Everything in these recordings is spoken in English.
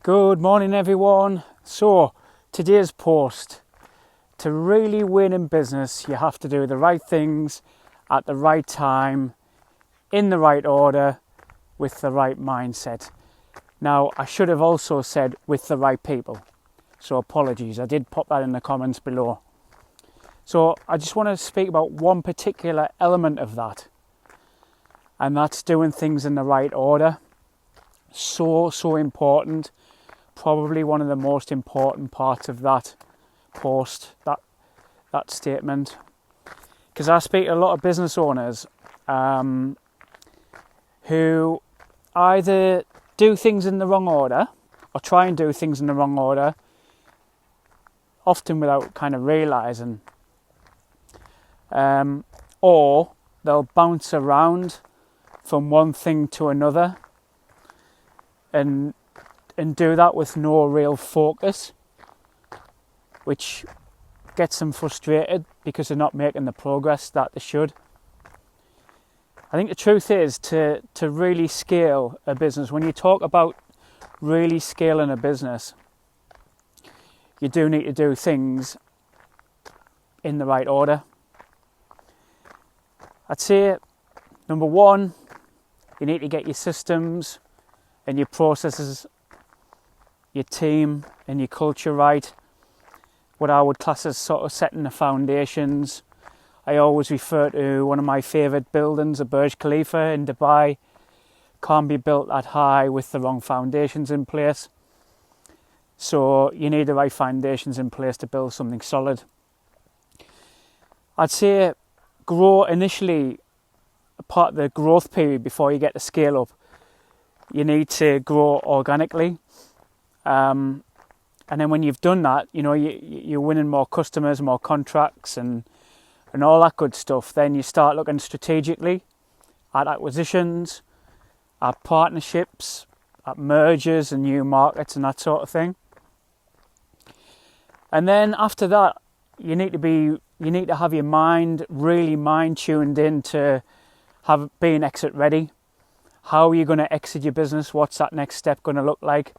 Good morning everyone. So today's post: to really win in business you have to do the right things at the right time, in the right order, with the right mindset. Now I should have also said with the right people, so apologies, I did pop that in the comments below. So I just want to speak about one particular element of that, and that's doing things in the right order. So important. Probably one of the most important parts of that post, that statement, because I speak to a lot of business owners who either do things in the wrong order or try and do things in the wrong order, often without kind of realising, or they'll bounce around from one thing to another and do that with no real focus, which gets them frustrated because they're not making the progress that they should. I think the truth is to really scale a business, when you talk about really scaling a business, you do need to do things in the right order. I'd say number one, you need to get your systems and your processes, your team and your culture right. What I would class as sort of setting the foundations. I always refer to one of my favourite buildings, the Burj Khalifa in Dubai. Can't be built that high with the wrong foundations in place. So you need the right foundations in place to build something solid. I'd say grow initially, part of the growth period before you get to scale up. You need to grow organically. And then when you've done that, you know, you're winning more customers, more contracts and all that good stuff. Then you start looking strategically at acquisitions, at partnerships, at mergers and new markets and that sort of thing. And then after that, you need to have your mind tuned in to being exit ready. How are you going to exit your business? What's that next step going to look like?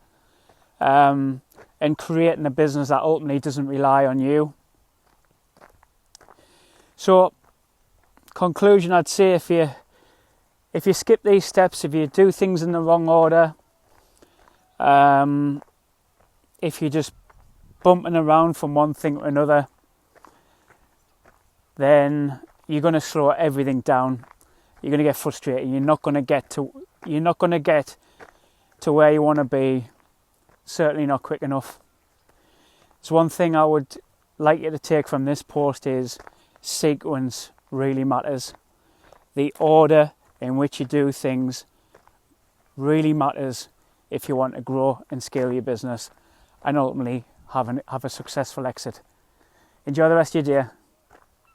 And creating a business that ultimately doesn't rely on you. So, conclusion, I'd say if you skip these steps, if you do things in the wrong order, if you're just bumping around from one thing to another, then you're going to slow everything down. You're going to get frustrated. You're not going to get to where you want to be. Certainly not quick enough. So one thing I would like you to take from this post is sequence really matters. The order in which you do things really matters if you want to grow and scale your business and ultimately have a successful exit. Enjoy the rest of your day.